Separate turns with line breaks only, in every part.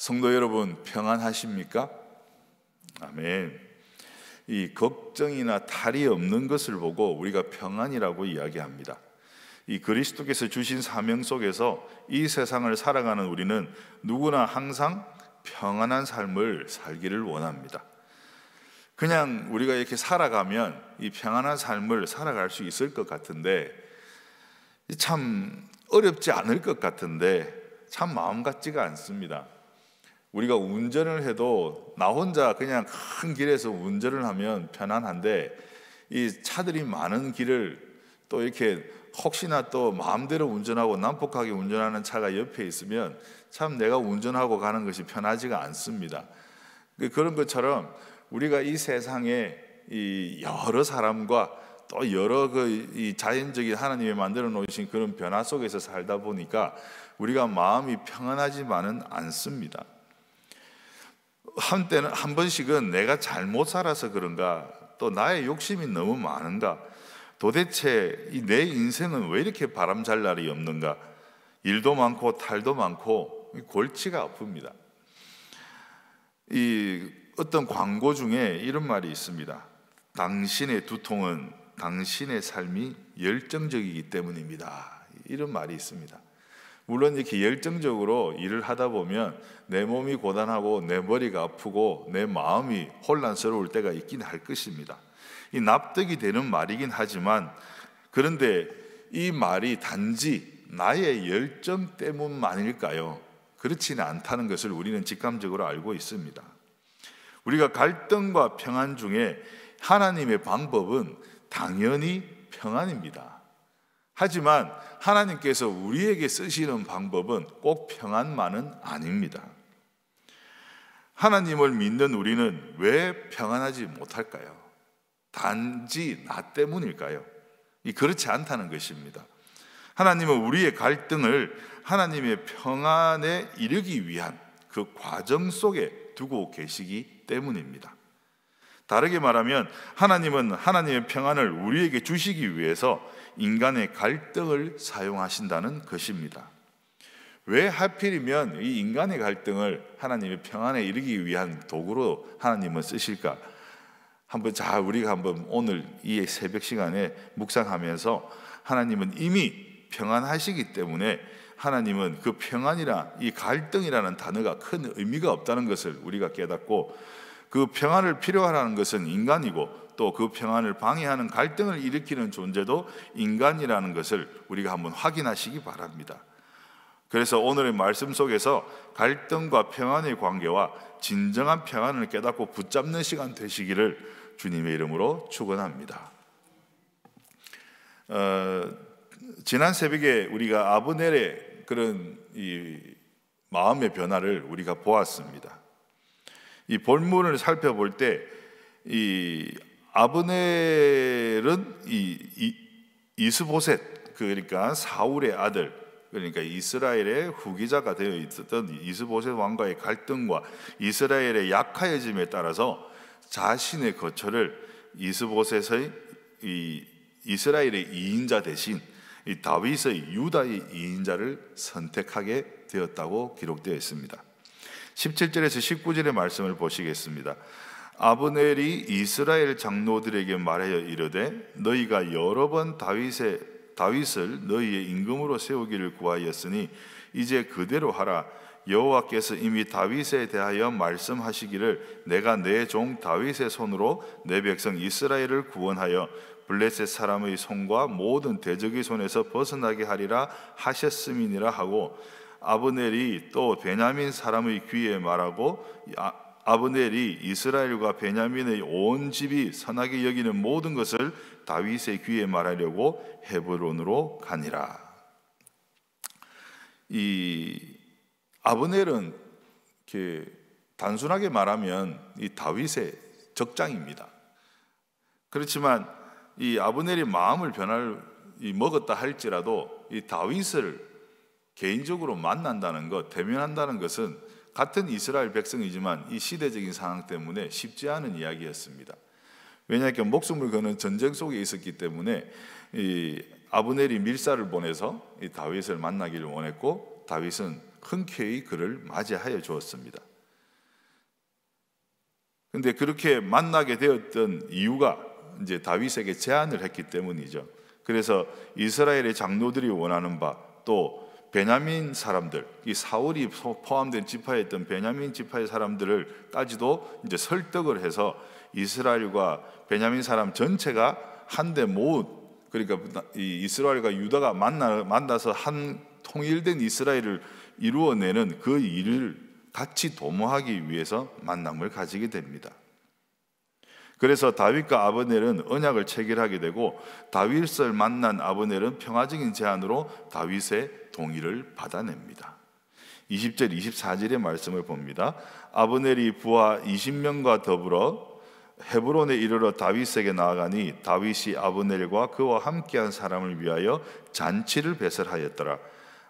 성도 여러분, 평안하십니까? 아멘. 이 걱정이나 탈이 없는 것을 보고 우리가 평안이라고 이야기합니다. 이 그리스도께서 주신 사명 속에서 이 세상을 살아가는 우리는 누구나 항상 평안한 삶을 살기를 원합니다. 그냥 우리가 이렇게 살아가면 이 평안한 삶을 살아갈 수 있을 것 같은데, 참 어렵지 않을 것 같은데 참 마음 같지가 않습니다. 우리가 운전을 해도 나 혼자 그냥 큰 길에서 운전을 하면 편안한데, 이 차들이 많은 길을 또 이렇게 혹시나 또 마음대로 운전하고 난폭하게 운전하는 차가 옆에 있으면 참 내가 운전하고 가는 것이 편하지가 않습니다. 그런 것처럼 우리가 이 세상에 이 여러 사람과 또 여러 이 자연적인 하나님이 만들어 놓으신 그런 변화 속에서 살다 보니까 우리가 마음이 평안하지만은 않습니다. 한때는 한 번씩은 내가 잘못 살아서 그런가, 또 나의 욕심이 너무 많은가, 도대체 내 인생은 왜 이렇게 바람잘 날이 없는가, 일도 많고 탈도 많고 골치가 아픕니다. 이 어떤 광고 중에 이런 말이 있습니다. 당신의 두통은 당신의 삶이 열정적이기 때문입니다. 이런 말이 있습니다. 물론 이렇게 열정적으로 일을 하다 보면 내 몸이 고단하고 내 머리가 아프고 내 마음이 혼란스러울 때가 있긴 할 것입니다. 이 납득이 되는 말이긴 하지만, 그런데 이 말이 단지 나의 열정 때문만일까요? 그렇지는 않다는 것을 우리는 직감적으로 알고 있습니다. 우리가 갈등과 평안 중에 하나님의 방법은 당연히 평안입니다. 하지만 하나님께서 우리에게 쓰시는 방법은 꼭 평안만은 아닙니다. 하나님을 믿는 우리는 왜 평안하지 못할까요? 단지 나 때문일까요? 그렇지 않다는 것입니다. 하나님은 우리의 갈등을 하나님의 평안에 이르기 위한 그 과정 속에 두고 계시기 때문입니다. 다르게 말하면 하나님은 하나님의 평안을 우리에게 주시기 위해서 인간의 갈등을 사용하신다는 것입니다. 왜 하필이면 이 인간의 갈등을 하나님의 평안에 이르기 위한 도구로 하나님은 쓰실까? 우리가 한번 오늘 이 새벽 시간에 묵상하면서, 하나님은 이미 평안하시기 때문에 하나님은 그 평안이라 이 갈등이라는 단어가 큰 의미가 없다는 것을 우리가 깨닫고, 그 평안을 필요하라는 것은 인간이고 또 그 평안을 방해하는 갈등을 일으키는 존재도 인간이라는 것을 우리가 한번 확인하시기 바랍니다. 그래서 오늘의 말씀 속에서 갈등과 평안의 관계와 진정한 평안을 깨닫고 붙잡는 시간 되시기를 주님의 이름으로 축원합니다. 지난 새벽에 우리가 아브넬의 그런 이 마음의 변화를 우리가 보았습니다. 이 본문을 살펴볼 때 이 아브넬은 이스보셋, 그러니까 사울의 아들, 그러니까 이스라엘의 후계자가 되어 있었던 이스보셋 왕과의 갈등과 이스라엘의 약하여짐에 따라서 자신의 거처를 이스보셋의 이스라엘의 2인자 대신 이 다윗의 유다의 2인자를 선택하게 되었다고 기록되어 있습니다. 17절에서 19절의 말씀을 보시겠습니다. 아브넬이 이스라엘 장로들에게 말하여 이르되 너희가 여러 번 다윗을 너희의 임금으로 세우기를 구하였으니 이제 그대로 하라. 여호와께서 이미 다윗에 대하여 말씀하시기를 내가 내 종 다윗의 손으로 내 백성 이스라엘을 구원하여 블레셋 사람의 손과 모든 대적의 손에서 벗어나게 하리라 하셨음이니라 하고, 아브넬이 또 베냐민 사람의 귀에 말하고, 아브넬이 이스라엘과 베냐민의 온 집이 선하게 여기는 모든 것을 다윗의 귀에 말하려고 헤브론으로 가니라. 이 아브넬은 이렇게 단순하게 말하면 이 다윗의 적장입니다. 그렇지만 이 아브넬이 마음을 변화를 먹었다 할지라도 이 다윗을 개인적으로 만난다는 것, 대면한다는 것은 같은 이스라엘 백성이지만 이 시대적인 상황 때문에 쉽지 않은 이야기였습니다. 왜냐하면 목숨을 거는 전쟁 속에 있었기 때문에 이 아브넬이 밀사를 보내서 이 다윗을 만나기를 원했고, 다윗은 흔쾌히 그를 맞이하여 주었습니다. 근데 그렇게 만나게 되었던 이유가 이제 다윗에게 제안을 했기 때문이죠. 그래서 이스라엘의 장로들이 원하는 바, 또 베냐민 사람들, 이 사울이 포함된 지파에 있던 베냐민 지파의 사람들을까지도 이제 설득을 해서 이스라엘과 베냐민 사람 전체가 한데 그러니까 이 이스라엘과 유다가 만나서 한 통일된 이스라엘을 이루어내는 그 일을 같이 도모하기 위해서 만남을 가지게 됩니다. 그래서 다윗과 아브넬은 언약을 체결하게 되고, 다윗을 만난 아브넬은 평화적인 제안으로 다윗의 동의를 받아냅니다. 20절 24절의 말씀을 봅니다. 아브넬이 부하 20명과 더불어 헤브론에 이르러 다윗에게 나아가니 다윗이 아브넬과 그와 함께한 사람을 위하여 잔치를 배설하였더라.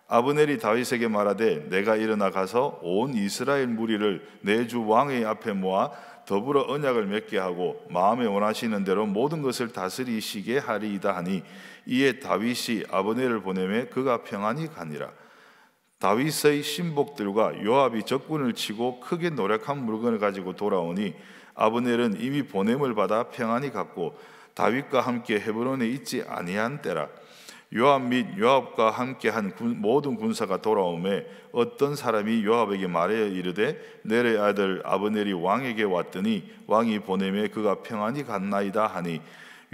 아브넬이 다윗에게 말하되 내가 일어나 가서 온 이스라엘 무리를 내 주 왕의 앞에 모아 더불어 언약을 맺게 하고 마음에 원하시는 대로 모든 것을 다스리시게 하리이다 하니, 이에 다윗이 아브넬을 보내매 그가 평안히 가니라. 다윗의 신복들과 요압이 적군을 치고 크게 노력한 물건을 가지고 돌아오니 아브넬은 이미 보냄을 받아 평안히 갔고 다윗과 함께 헤브론에 있지 아니한 때라. 요압 및 요압과 함께한 모든 군사가 돌아오매 어떤 사람이 요압에게 말하여 이르되 넬의 아들 아브넬이 왕에게 왔더니 왕이 보내매 그가 평안히 갔나이다 하니,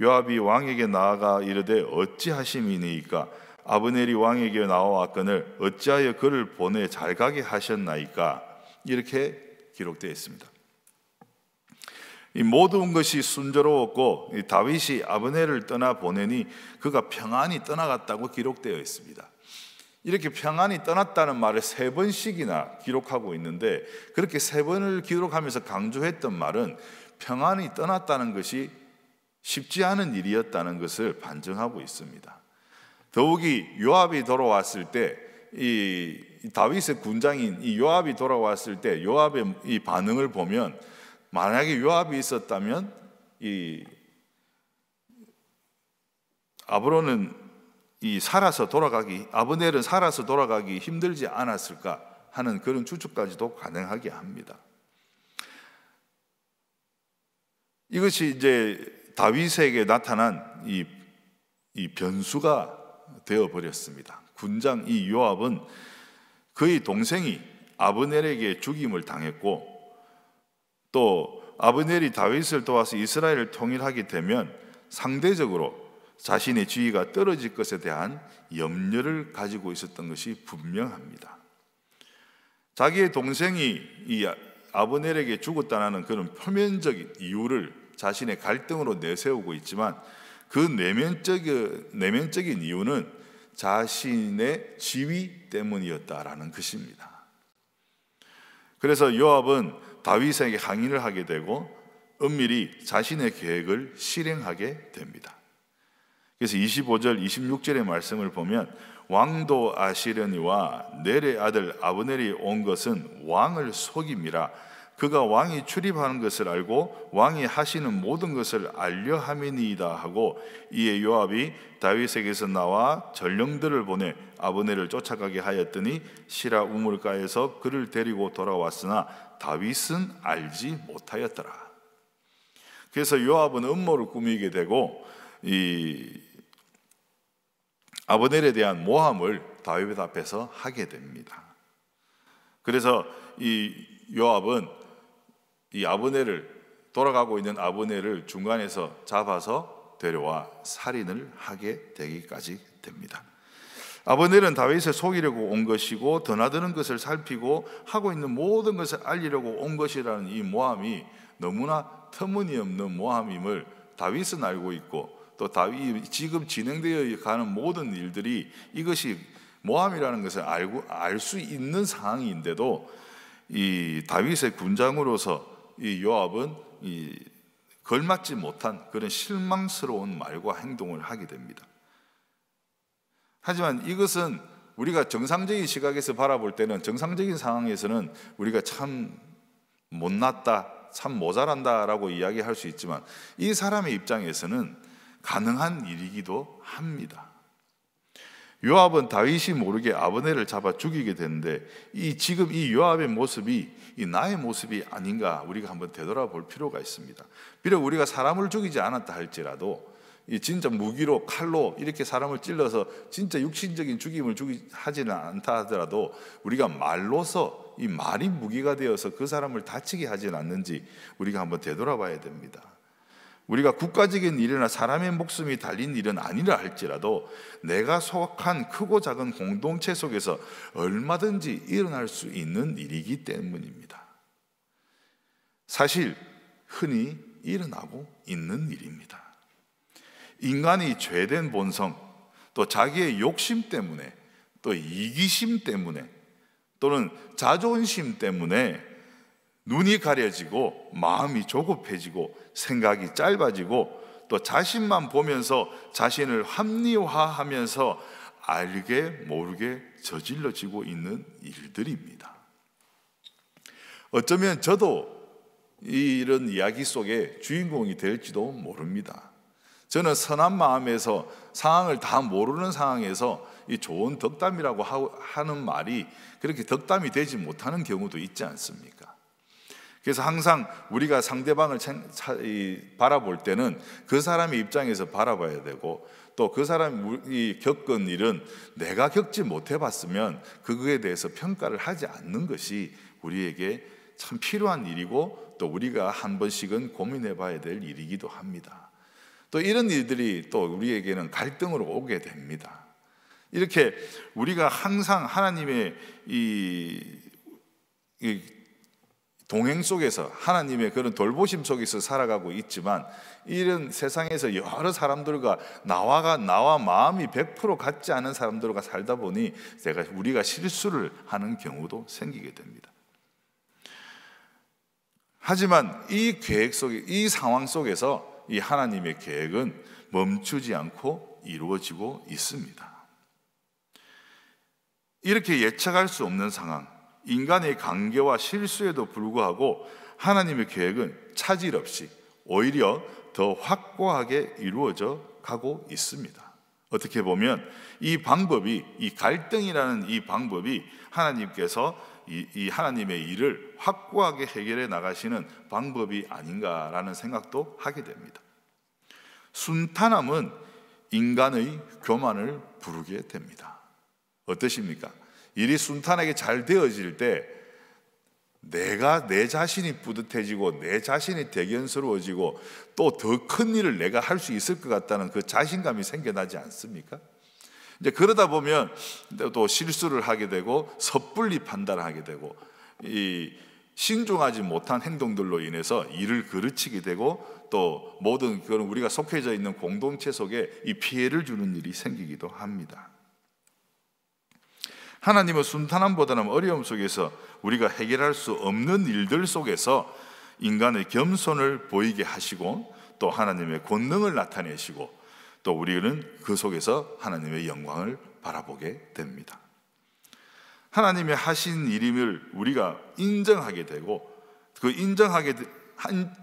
요압이 왕에게 나아가 이르되 어찌하심이니이까? 아브넬이 왕에게 나와왔거늘 어찌하여 그를 보내 잘 가게 하셨나이까? 이렇게 기록되어 있습니다. 이 모든 것이 순조로웠고 다윗이 아브넬을 떠나 보내니 그가 평안히 떠나갔다고 기록되어 있습니다. 이렇게 평안히 떠났다는 말을 3번씩이나 기록하고 있는데, 그렇게 3번을 기록하면서 강조했던 말은 평안히 떠났다는 것이 쉽지 않은 일이었다는 것을 반증하고 있습니다. 더욱이 요압이 돌아왔을 때, 이 다윗의 군장인 이 요압이 돌아왔을 때 요압의 이 반응을 보면, 만약에 요압이 있었다면 이 아브넬은 살아서 돌아가기 힘들지 않았을까 하는 그런 추측까지도 가능하게 합니다. 이것이 이제 다윗에게 나타난 이 변수가 되어버렸습니다. 군장 이 요압은 그의 동생이 아브넬에게 죽임을 당했고, 또 아브넬이 다윗을 도와서 이스라엘을 통일하게 되면 상대적으로 자신의 지위가 떨어질 것에 대한 염려를 가지고 있었던 것이 분명합니다. 자기의 동생이 이 아브넬에게 죽었다는 그런 표면적인 이유를 자신의 갈등으로 내세우고 있지만, 그 내면적인 이유는 자신의 지위 때문이었다라는 것입니다. 그래서 요압은 다윗에게 항의를 하게 되고 은밀히 자신의 계획을 실행하게 됩니다. 그래서 25절 26절의 말씀을 보면, 왕도 아시려니와 넬의 아들 아브넬이 온 것은 왕을 속임이라. 그가 왕이 출입하는 것을 알고 왕이 하시는 모든 것을 알려 함이니이다 하고, 이에 요압이 다윗에게서 나와 전령들을 보내 아브넬을 쫓아가게 하였더니 시라 우물가에서 그를 데리고 돌아왔으나 다윗은 알지 못하였더라. 그래서 요압은 음모를 꾸미게 되고 이 아브넬에 대한 모함을 다윗 앞에서 하게 됩니다. 그래서 이 요압은 이 돌아가고 있는 아브넬을 중간에서 잡아서 데려와 살인을 하게 되기까지 됩니다. 아브넬은 다윗을 속이려고 온 것이고 드나드는 것을 살피고 하고 있는 모든 것을 알리려고 온 것이라는 이 모함이 너무나 터무니없는 모함임을 다윗은 알고 있고, 또 다윗이 지금 진행되어 가는 모든 일들이 이것이 모함이라는 것을 알 수 있는 상황인데도 이 다윗의 군장으로서 이 요압은 걸맞지 못한 그런 실망스러운 말과 행동을 하게 됩니다. 하지만 이것은 우리가 정상적인 시각에서 바라볼 때는, 정상적인 상황에서는 우리가 참 못났다, 참 모자란다라고 이야기할 수 있지만, 이 사람의 입장에서는 가능한 일이기도 합니다. 요압은 다윗이 모르게 아브넬을 잡아 죽이게 되는데 지금 이 요압의 모습이 나의 모습이 아닌가 우리가 한번 되돌아볼 필요가 있습니다. 비록 우리가 사람을 죽이지 않았다 할지라도 진짜 무기로 칼로 이렇게 사람을 찔러서 진짜 육신적인 죽임을 하지는 않다 하더라도 우리가 말로서 이 말이 무기가 되어서 그 사람을 다치게 하지는 않는지 우리가 한번 되돌아봐야 됩니다. 우리가 국가적인 일이나 사람의 목숨이 달린 일은 아니라 할지라도 내가 속한 크고 작은 공동체 속에서 얼마든지 일어날 수 있는 일이기 때문입니다. 사실 흔히 일어나고 있는 일입니다. 인간이 죄된 본성, 또 자기의 욕심 때문에, 또 이기심 때문에, 또는 자존심 때문에 눈이 가려지고 마음이 조급해지고 생각이 짧아지고 또 자신만 보면서 자신을 합리화하면서 알게 모르게 저질러지고 있는 일들입니다. 어쩌면 저도 이런 이야기 속에 주인공이 될지도 모릅니다. 저는 선한 마음에서 상황을 다 모르는 상황에서 이 좋은 덕담이라고 하는 말이 그렇게 덕담이 되지 못하는 경우도 있지 않습니까? 그래서 항상 우리가 상대방을 바라볼 때는 그 사람의 입장에서 바라봐야 되고 또 그 사람이 겪은 일은 내가 겪지 못해봤으면 그거에 대해서 평가를 하지 않는 것이 우리에게 참 필요한 일이고 또 우리가 한 번씩은 고민해 봐야 될 일이기도 합니다. 또 이런 일들이 또 우리에게는 갈등으로 오게 됩니다. 이렇게 우리가 항상 하나님의 이 동행 속에서 하나님의 그런 돌보심 속에서 살아가고 있지만 이런 세상에서 여러 사람들과 나와 마음이 100% 같지 않은 사람들과 살다 보니 우리가 실수를 하는 경우도 생기게 됩니다. 하지만 이 계획 속에, 이 상황 속에서 이 하나님의 계획은 멈추지 않고 이루어지고 있습니다. 이렇게 예측할 수 없는 상황, 인간의 관계와 실수에도 불구하고 하나님의 계획은 차질 없이 오히려 더 확고하게 이루어져 가고 있습니다. 어떻게 보면 이 방법이, 이 갈등이라는 이 방법이 하나님께서 이 하나님의 일을 확고하게 해결해 나가시는 방법이 아닌가라는 생각도 하게 됩니다. 순탄함은 인간의 교만을 부르게 됩니다. 어떠십니까? 일이 순탄하게 잘 되어질 때 내 자신이 뿌듯해지고 내 자신이 대견스러워지고 또 더 큰 일을 내가 할 수 있을 것 같다는 그 자신감이 생겨나지 않습니까? 이제 그러다 보면 또 실수를 하게 되고 섣불리 판단을 하게 되고 이 신중하지 못한 행동들로 인해서 일을 그르치게 되고 또 모든 그런 우리가 속해져 있는 공동체 속에 이 피해를 주는 일이 생기기도 합니다. 하나님은 순탄함보다는 어려움 속에서 우리가 해결할 수 없는 일들 속에서 인간의 겸손을 보이게 하시고 또 하나님의 권능을 나타내시고 또 우리는 그 속에서 하나님의 영광을 바라보게 됩니다. 하나님의 하신 일임을 우리가 인정하게 되고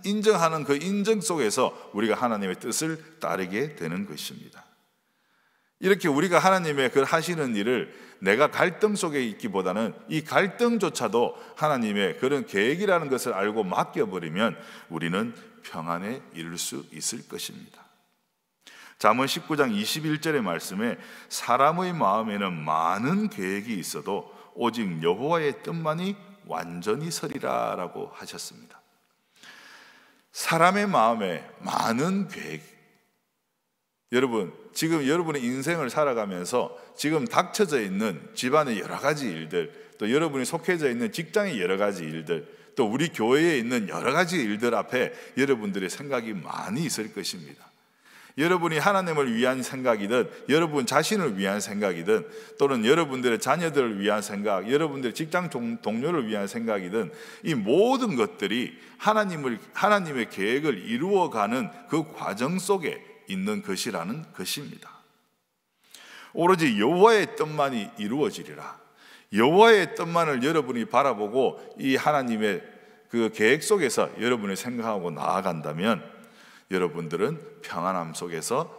인정하는 그 인정 속에서 우리가 하나님의 뜻을 따르게 되는 것입니다. 이렇게 우리가 하나님의 그 하시는 일을 내가 갈등 속에 있기보다는 이 갈등조차도 하나님의 그런 계획이라는 것을 알고 맡겨버리면 우리는 평안에 이를 수 있을 것입니다. 잠언 19장 21절의 말씀에 사람의 마음에는 많은 계획이 있어도 오직 여호와의 뜻만이 완전히 서리라 라고 하셨습니다. 사람의 마음에 많은 계획, 여러분 지금 여러분의 인생을 살아가면서 지금 닥쳐져 있는 집안의 여러 가지 일들, 또 여러분이 속해져 있는 직장의 여러 가지 일들, 또 우리 교회에 있는 여러 가지 일들 앞에 여러분들의 생각이 많이 있을 것입니다. 여러분이 하나님을 위한 생각이든 여러분 자신을 위한 생각이든 또는 여러분들의 자녀들을 위한 생각, 여러분들의 직장 동료를 위한 생각이든 이 모든 것들이 하나님의 계획을 이루어가는 그 과정 속에 있는 것이라는 것입니다. 오로지 여호와의 뜻만이 이루어지리라. 여호와의 뜻만을 여러분이 바라보고 이 하나님의 그 계획 속에서 여러분이 생각하고 나아간다면 여러분들은 평안함 속에서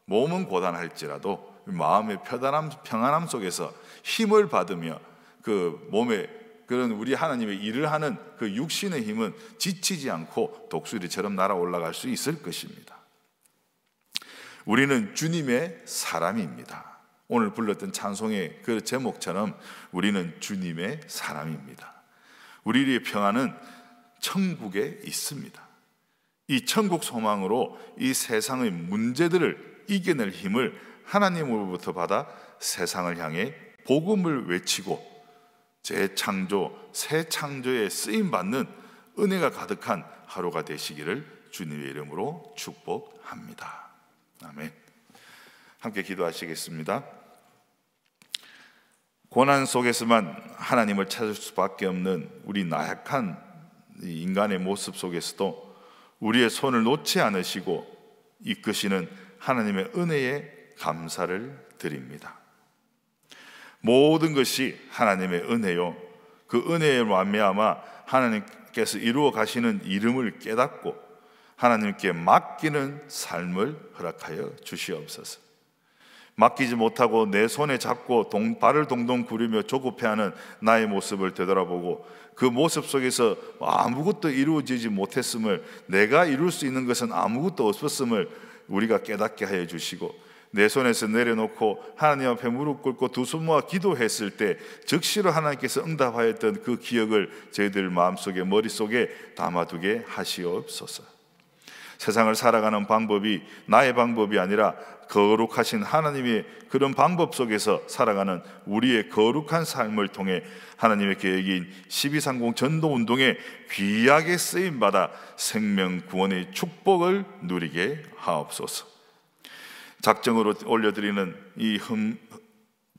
몸은 고단할지라도 마음의 평안함 속에서 힘을 받으며 그 몸에 그런 우리 하나님의 일을 하는 그 육신의 힘은 지치지 않고 독수리처럼 날아 올라갈 수 있을 것입니다. 우리는 주님의 사람입니다. 오늘 불렀던 찬송의 그 제목처럼 우리는 주님의 사람입니다. 우리의 평안은 천국에 있습니다. 이 천국 소망으로 이 세상의 문제들을 이겨낼 힘을 하나님으로부터 받아 세상을 향해 복음을 외치고 재창조, 새 창조에 쓰임받는 은혜가 가득한 하루가 되시기를 주님의 이름으로 축복합니다. 아멘. 함께 기도하시겠습니다. 고난 속에서만 하나님을 찾을 수밖에 없는 우리 나약한 인간의 모습 속에서도 우리의 손을 놓지 않으시고 이끄시는 하나님의 은혜에 감사를 드립니다. 모든 것이 하나님의 은혜요, 그 은혜에 말미암아 하나님께서 이루어 가시는 이름을 깨닫고 하나님께 맡기는 삶을 허락하여 주시옵소서. 맡기지 못하고 내 손에 잡고 발을 동동 구르며 조급해하는 나의 모습을 되돌아보고 그 모습 속에서 아무것도 이루어지지 못했음을, 내가 이룰 수 있는 것은 아무것도 없었음을 우리가 깨닫게 하여 주시고, 내 손에서 내려놓고 하나님 앞에 무릎 꿇고 두 손 모아 기도했을 때 즉시로 하나님께서 응답하였던 그 기억을 저희들 마음속에, 머릿속에 담아두게 하시옵소서. 세상을 살아가는 방법이 나의 방법이 아니라 거룩하신 하나님의 그런 방법 속에서 살아가는 우리의 거룩한 삶을 통해 하나님의 계획인 1230 전도운동에 귀하게 쓰임받아 생명 구원의 축복을 누리게 하옵소서. 작정으로 올려드리는 이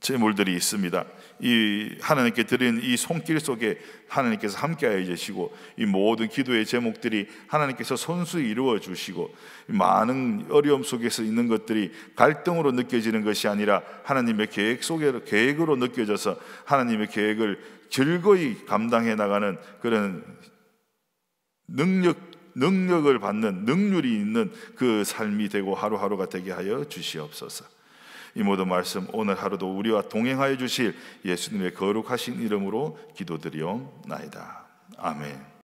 제물들이 있습니다. 이 하나님께 드리는 이 손길 속에 하나님께서 함께하여 주시고, 이 모든 기도의 제목들이 하나님께서 손수히 이루어 주시고, 많은 어려움 속에서 있는 것들이 갈등으로 느껴지는 것이 아니라 하나님의 계획으로 느껴져서 하나님의 계획을 즐거이 감당해 나가는 그런 능력을 받는 능률이 있는 그 삶이 되고 하루하루가 되게 하여 주시옵소서. 이 모든 말씀 오늘 하루도 우리와 동행하여 주실 예수님의 거룩하신 이름으로 기도드리옵나이다. 아멘.